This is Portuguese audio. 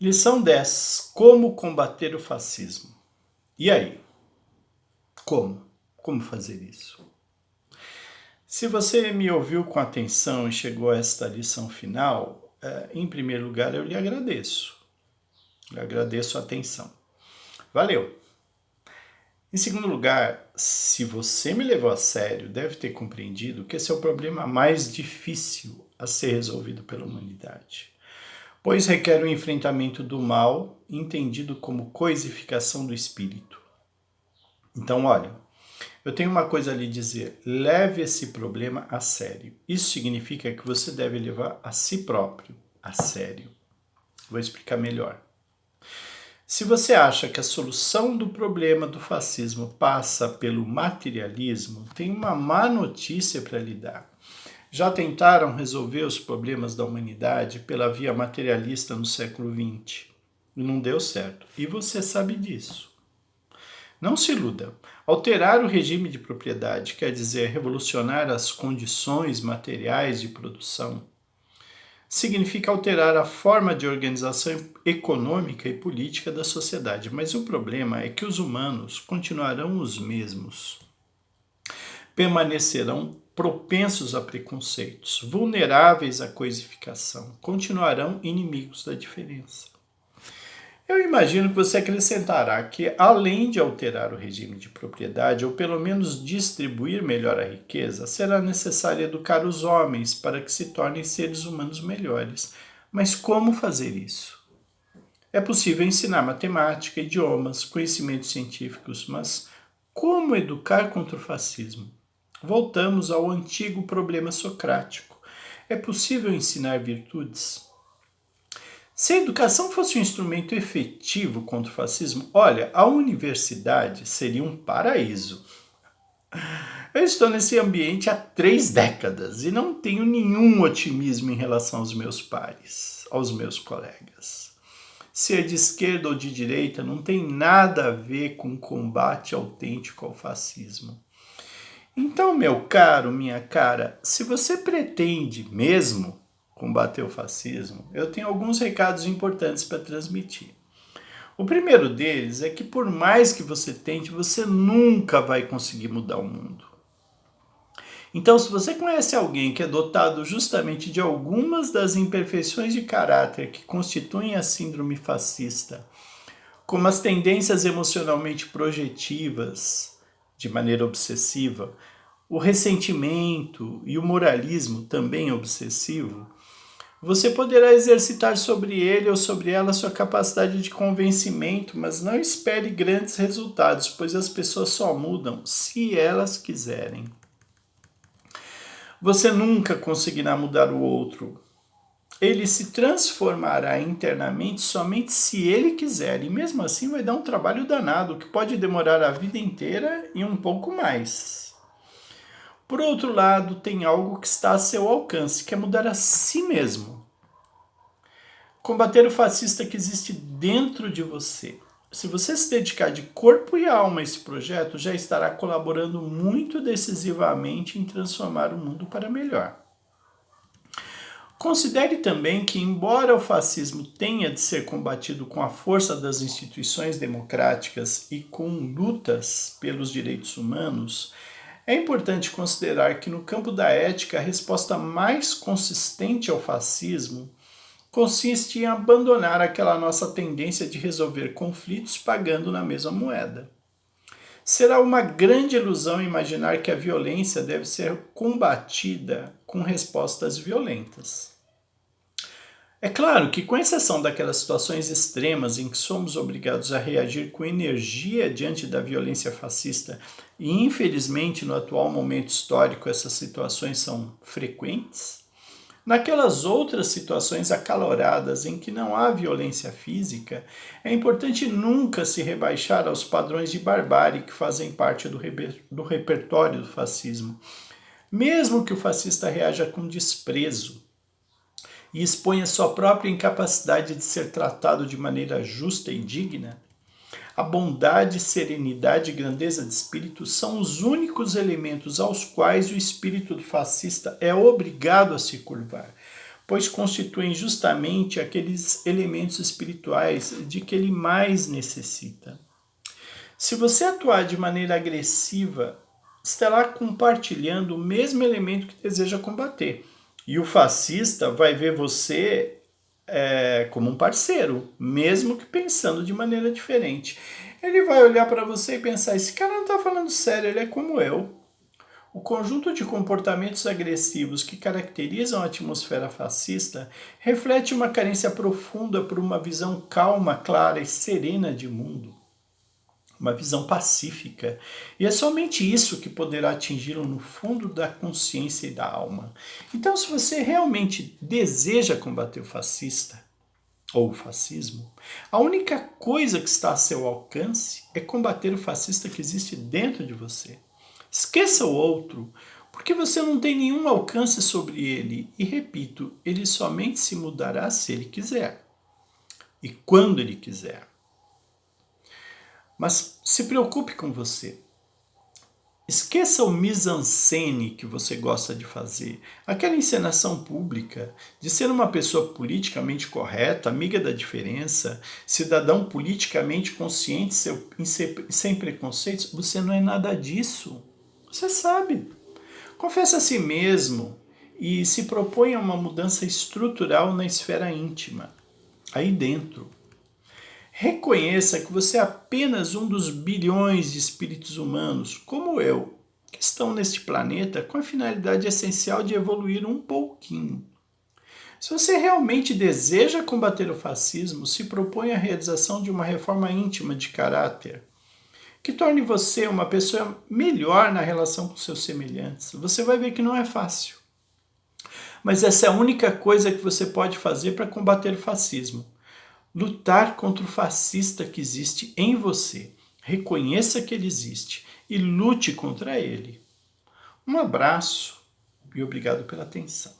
Lição 10: Como combater o fascismo? E aí? Como? Como fazer isso? Se você me ouviu com atenção e chegou a esta lição final, em primeiro lugar eu lhe agradeço. Eu agradeço a atenção. Valeu! Em segundo lugar, se você me levou a sério, deve ter compreendido que esse é o problema mais difícil a ser resolvido pela humanidade, pois requer o enfrentamento do mal, entendido como coisificação do espírito. Então, olha, eu tenho uma coisa a lhe dizer: leve esse problema a sério. Isso significa que você deve levar a si próprio a sério. Vou explicar melhor. Se você acha que a solução do problema do fascismo passa pelo materialismo, tem uma má notícia para lhe dar. Já tentaram resolver os problemas da humanidade pela via materialista no século XX e não deu certo. E você sabe disso. Não se iluda. Alterar o regime de propriedade quer dizer revolucionar as condições materiais de produção. Significa alterar a forma de organização econômica e política da sociedade, mas o problema é que os humanos continuarão os mesmos. Permanecerão propensos a preconceitos, vulneráveis à coisificação, continuarão inimigos da diferença. Eu imagino que você acrescentará que, além de alterar o regime de propriedade, ou pelo menos distribuir melhor a riqueza, será necessário educar os homens para que se tornem seres humanos melhores. Mas como fazer isso? É possível ensinar matemática, idiomas, conhecimentos científicos, mas como educar contra o fascismo? Voltamos ao antigo problema socrático. É possível ensinar virtudes? Se a educação fosse um instrumento efetivo contra o fascismo, olha, a universidade seria um paraíso. Eu estou nesse ambiente há 3 décadas e não tenho nenhum otimismo em relação aos meus pares, aos meus colegas. Ser de esquerda ou de direita não tem nada a ver com o combate autêntico ao fascismo. Então, meu caro, minha cara, se você pretende mesmo combater o fascismo, eu tenho alguns recados importantes para transmitir. O primeiro deles é que, por mais que você tente, você nunca vai conseguir mudar o mundo. Então, se você conhece alguém que é dotado justamente de algumas das imperfeições de caráter que constituem a síndrome fascista, como as tendências emocionalmente projetivas, de maneira obsessiva, o ressentimento e o moralismo também obsessivo, você poderá exercitar sobre ele ou sobre ela sua capacidade de convencimento, mas não espere grandes resultados, pois as pessoas só mudam se elas quiserem. Você nunca conseguirá mudar o outro. Ele se transformará internamente somente se ele quiser, e mesmo assim vai dar um trabalho danado, que pode demorar a vida inteira e um pouco mais. Por outro lado, tem algo que está a seu alcance, que é mudar a si mesmo. Combater o fascista que existe dentro de você. Se você se dedicar de corpo e alma a esse projeto, já estará colaborando muito decisivamente em transformar o mundo para melhor. Considere também que, embora o fascismo tenha de ser combatido com a força das instituições democráticas e com lutas pelos direitos humanos, é importante considerar que, no campo da ética, a resposta mais consistente ao fascismo consiste em abandonar aquela nossa tendência de resolver conflitos pagando na mesma moeda. Será uma grande ilusão imaginar que a violência deve ser combatida com respostas violentas. É claro que, com exceção daquelas situações extremas em que somos obrigados a reagir com energia diante da violência fascista, e infelizmente no atual momento histórico essas situações são frequentes, naquelas outras situações acaloradas em que não há violência física, é importante nunca se rebaixar aos padrões de barbárie que fazem parte do repertório do fascismo. Mesmo que o fascista reaja com desprezo e exponha sua própria incapacidade de ser tratado de maneira justa e digna, a bondade, serenidade e grandeza de espírito são os únicos elementos aos quais o espírito do fascista é obrigado a se curvar, pois constituem justamente aqueles elementos espirituais de que ele mais necessita. Se você atuar de maneira agressiva, estará compartilhando o mesmo elemento que deseja combater. E o fascista vai ver você como um parceiro, mesmo que pensando de maneira diferente. Ele vai olhar para você e pensar, esse cara não está falando sério, ele é como eu. O conjunto de comportamentos agressivos que caracterizam a atmosfera fascista reflete uma carência profunda por uma visão calma, clara e serena de mundo. Uma visão pacífica. E é somente isso que poderá atingi-lo no fundo da consciência e da alma. Então, se você realmente deseja combater o fascista, ou o fascismo, a única coisa que está a seu alcance é combater o fascista que existe dentro de você. Esqueça o outro, porque você não tem nenhum alcance sobre ele. E repito, ele somente se mudará se ele quiser. E quando ele quiser. Mas se preocupe com você. Esqueça o mise-en-scène que você gosta de fazer, aquela encenação pública de ser uma pessoa politicamente correta, amiga da diferença, cidadão politicamente consciente, sem preconceitos. Você não é nada disso. Você sabe. Confesse a si mesmo e se propõe a uma mudança estrutural na esfera íntima, aí dentro. Reconheça que você é apenas um dos bilhões de espíritos humanos, como eu, que estão neste planeta com a finalidade essencial de evoluir um pouquinho. Se você realmente deseja combater o fascismo, se propõe a realização de uma reforma íntima de caráter, que torne você uma pessoa melhor na relação com seus semelhantes. Você vai ver que não é fácil. Mas essa é a única coisa que você pode fazer para combater o fascismo. Lutar contra o fascista que existe em você. Reconheça que ele existe e lute contra ele. Um abraço e obrigado pela atenção.